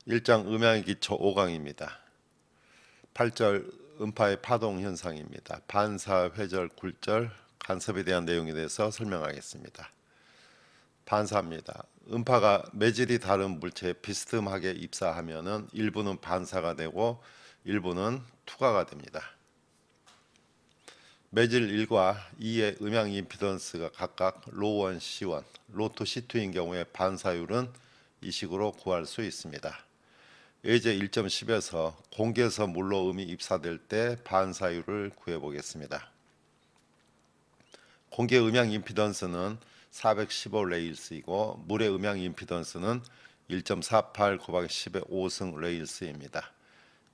1장 음양의 기초 5강입니다. 8절 음파의 파동 현상입니다. 반사, 회절, 굴절, 간섭에 대한 내용에 대해서 설명하겠습니다. 반사입니다. 음파가 매질이 다른 물체에 비스듬하게 입사하면은 일부는 반사가 되고 일부는 투과가 됩니다. 매질 1과 2의 음양 임피던스가 각각 로1, C1, 로2, C2인 경우에 반사율은 이 식으로 구할 수 있습니다. 예제 1.10에서 공기에서 물로 음이 입사될 때 반사율을 구해보겠습니다. 공기의 음양 임피던스는 415 레일스이고 물의 음양 임피던스는 1.48 곱하기 10의 5승 레일스입니다.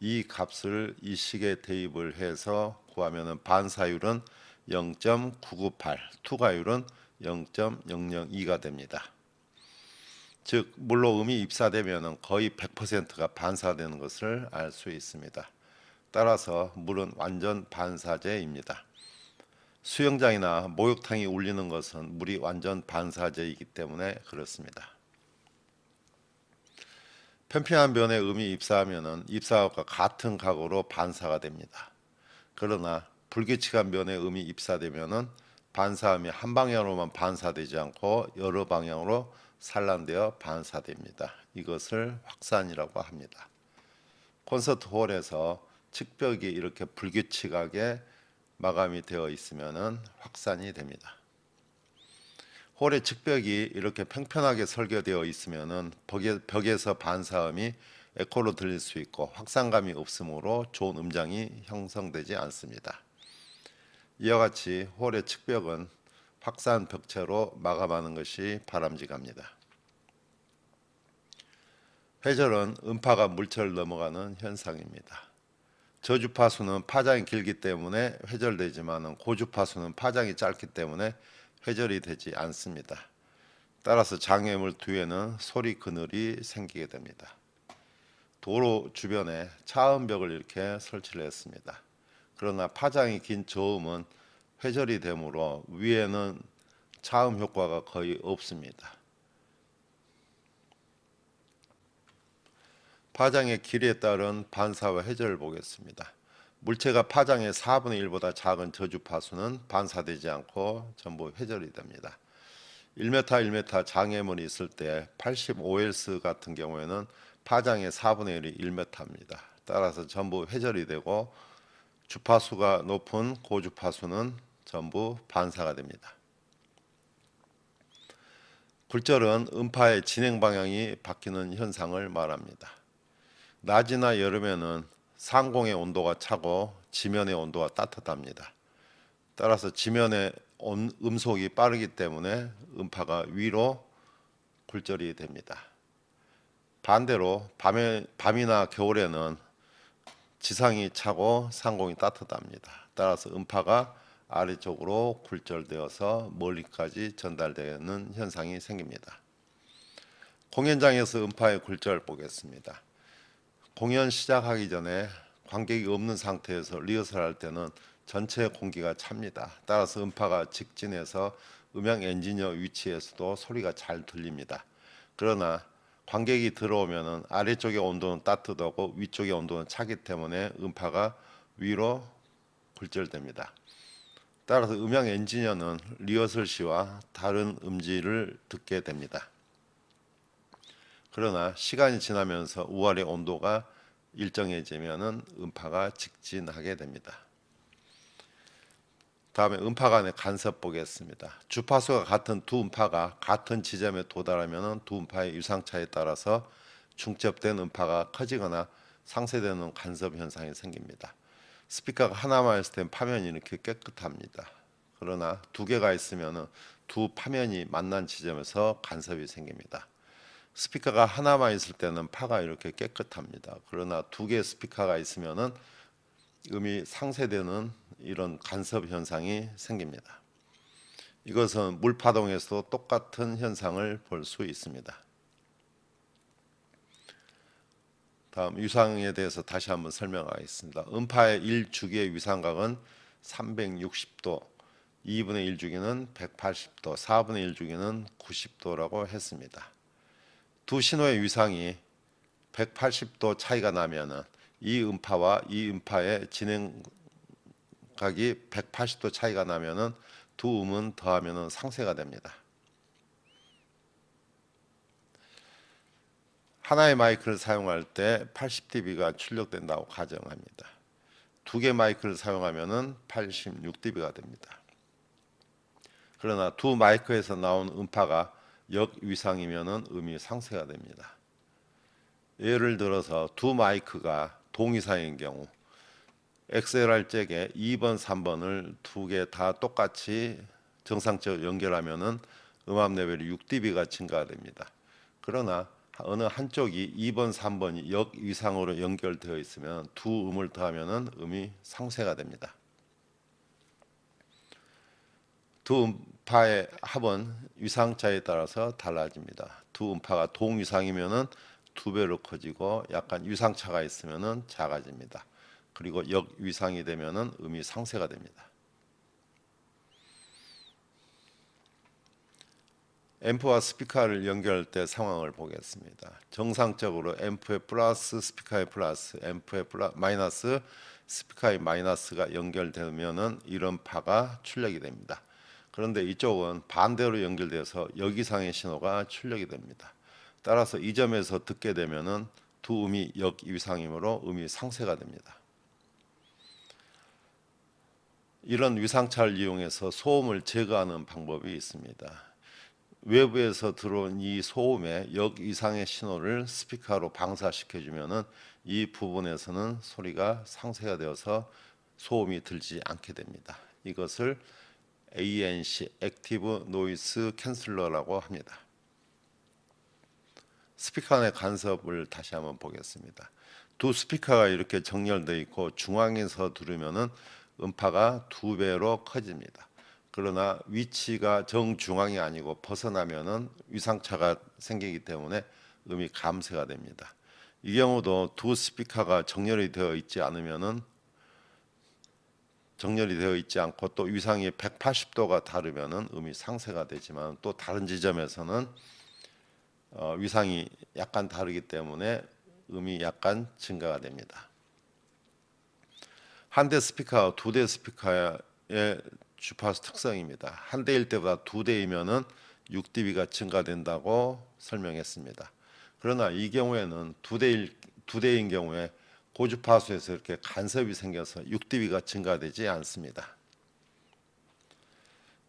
이 값을 이 식에 대입을 해서 구하면 반사율은 0.998, 투과율은 0.002가 됩니다. 즉 물로 음이 입사되면 거의 100%가 반사되는 것을 알 수 있습니다. 따라서 물은 완전 반사제입니다. 수영장이나 목욕탕이 울리는 것은 물이 완전 반사제이기 때문에 그렇습니다. 평평한 면에 음이 입사하면 입사각과 같은 각으로 반사가 됩니다. 그러나 불규칙한 면에 음이 입사되면 반사음이 한 방향으로만 반사되지 않고 여러 방향으로 산란되어 반사됩니다. 이것을 확산이라고 합니다. 콘서트 홀에서 측벽이 이렇게 불규칙하게 마감이 되어 있으면 확산이 됩니다. 홀의 측벽이 이렇게 평평하게 설계되어 있으면 벽에서 반사음이 에코로 들릴 수 있고 확산감이 없으므로 좋은 음장이 형성되지 않습니다. 이와 같이 홀의 측벽은 확산 벽체로 마감하는 것이 바람직합니다. 회절은 음파가 물체를 넘어가는 현상입니다. 저주파수는 파장이 길기 때문에 회절되지만 고주파수는 파장이 짧기 때문에 회절이 되지 않습니다. 따라서 장애물 뒤에는 소리 그늘이 생기게 됩니다. 도로 주변에 차음벽을 이렇게 설치를 했습니다. 그러나 파장이 긴 저음은 회절이 되므로 위에는 차음 효과가 거의 없습니다. 파장의 길이에 따른 반사와 회절을 보겠습니다. 물체가 파장의 4분의 1보다 작은 저주파수는 반사되지 않고 전부 회절이 됩니다. 1m, 1m 장애물이 있을 때 85Hz 같은 경우에는 파장의 4분의 1이 1m입니다. 따라서 전부 회절이 되고 주파수가 높은 고주파수는 전부 반사가 됩니다. 굴절은 음파의 진행 방향이 바뀌는 현상을 말합니다. 낮이나 여름에는 상공의 온도가 차고 지면의 온도가 따뜻합니다. 따라서 지면의 음속이 빠르기 때문에 음파가 위로 굴절이 됩니다. 반대로 밤이나 겨울에는 지상이 차고 상공이 따뜻합니다. 따라서 음파가 아래쪽으로 굴절되어서 멀리까지 전달되는 현상이 생깁니다. 공연장에서 음파의 굴절 보겠습니다. 공연 시작하기 전에 관객이 없는 상태에서 리허설할 때는 전체 공기가 찹니다. 따라서 음파가 직진해서 음향 엔지니어 위치에서도 소리가 잘 들립니다. 그러나 관객이 들어오면 아래쪽의 온도는 따뜻하고 위쪽의 온도는 차기 때문에 음파가 위로 굴절됩니다. 따라서 음향 엔지니어는 리허설 시와 다른 음질을 듣게 됩니다. 그러나 시간이 지나면서 우알의 온도가 일정해지면 음파가 직진하게 됩니다. 다음에 음파 간의 간섭 보겠습니다. 주파수가 같은 두 음파가 같은 지점에 도달하면 두 음파의 유상차에 따라서 중첩된 음파가 커지거나 상쇄되는 간섭 현상이 생깁니다. 스피커가 하나만 있을 땐 파면이 이렇게 깨끗합니다. 그러나 두 개가 있으면 두 파면이 만난 지점에서 간섭이 생깁니다. 스피커가 하나만 있을 때는 파가 이렇게 깨끗합니다. 그러나 두 개의 스피커가 있으면 음이 상쇄되는 이런 간섭 현상이 생깁니다. 이것은 물파동에서도 똑같은 현상을 볼 수 있습니다. 다음 유상에 대해서 다시 한번 설명하겠습니다. 음파의 1주기의 유상각은 360도, 2분의 1주기는 180도, 4분의 1주기는 90도라고 했습니다. 두 신호의 위상이 180도 차이가 나면은 이 음파와 이 음파의 진행각이 180도 차이가 나면은 두 음은 더하면은 상쇄가 됩니다. 하나의 마이크를 사용할 때 80dB가 출력된다고 가정합니다. 두 개 마이크를 사용하면은 86dB가 됩니다. 그러나 두 마이크에서 나온 음파가 역위상이면은 음이 상쇄가 됩니다. 예를 들어서 두 마이크가 동위상인 경우 XLR 잭에 2번, 3번을 두 개 다 똑같이 정상적으로 연결하면은 음압 레벨이 6dB가 증가됩니다. 그러나 어느 한쪽이 2번, 3번이 역위상으로 연결되어 있으면 두 음을 더하면은 음이 상쇄가 됩니다. 두 음파의 합은 위상차에 따라서 달라집니다. 두 음파가 동위상이면은 두 배로 커지고 약간 위상차가 있으면은 작아집니다. 그리고 역위상이 되면은 음이 상쇄가 됩니다. 앰프와 스피커를 연결할 때 상황을 보겠습니다. 정상적으로 앰프의 플러스, 스피커의 플러스, 앰프의 마이너스, 스피커의 마이너스가 연결되면은 이런 파가 출력이 됩니다. 그런데 이쪽은 반대로 연결돼서 역이상의 신호가 출력이 됩니다. 따라서 이 점에서 듣게 되면은 두 음이 역위상이므로 음이 상쇄가 됩니다. 이런 위상차를 이용해서 소음을 제거하는 방법이 있습니다. 외부에서 들어온 이 소음의 역이상의 신호를 스피커로 방사시켜주면은 이 부분에서는 소리가 상쇄가 되어서 소음이 들지 않게 됩니다. 이것을 ANC, 액티브 노이즈 캔슬러라고 합니다. 스피커 안의 간섭을 다시 한번 보겠습니다. 두 스피커가 이렇게 정렬되어 있고 중앙에서 들으면은 음파가 두 배로 커집니다. 그러나 위치가 정중앙이 아니고 벗어나면은 위상차가 생기기 때문에 음이 감쇄가 됩니다. 이 경우도 두 스피커가 정렬이 되어 있지 않으면은 정렬이 되어 있지 않고 또 위상이 180도가 다르면은 음이 상쇄가 되지만 또 다른 지점에서는 위상이 약간 다르기 때문에 음이 약간 증가가 됩니다. 한 대 스피커와 두 대 스피커의 주파수 특성입니다. 한 대일 때보다 두 대이면은 6dB가 증가된다고 설명했습니다. 그러나 이 경우에는 두 대인 경우에 고주파수에서 이렇게 간섭이 생겨서 6dB가 증가되지 않습니다.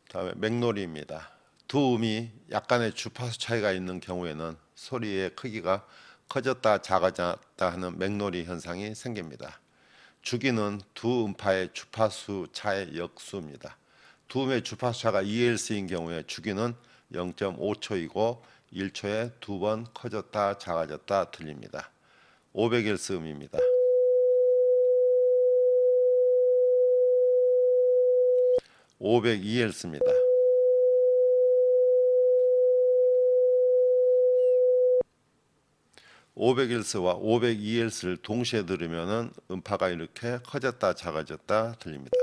다음에 맥놀이입니다. 두 음이 약간의 주파수 차이가 있는 경우에는 소리의 크기가 커졌다 작아졌다 하는 맥놀이 현상이 생깁니다. 주기는 두 음파의 주파수 차의 역수입니다. 두 음의 주파수 차가 2Hz인 경우에 주기는 0.5초이고 1초에 두 번 커졌다 작아졌다 들립니다. 500Hz 음입니다. 502Hz입니다. 500Hz와 502Hz를 동시에 들으면 음파가 이렇게 커졌다 작아졌다 들립니다.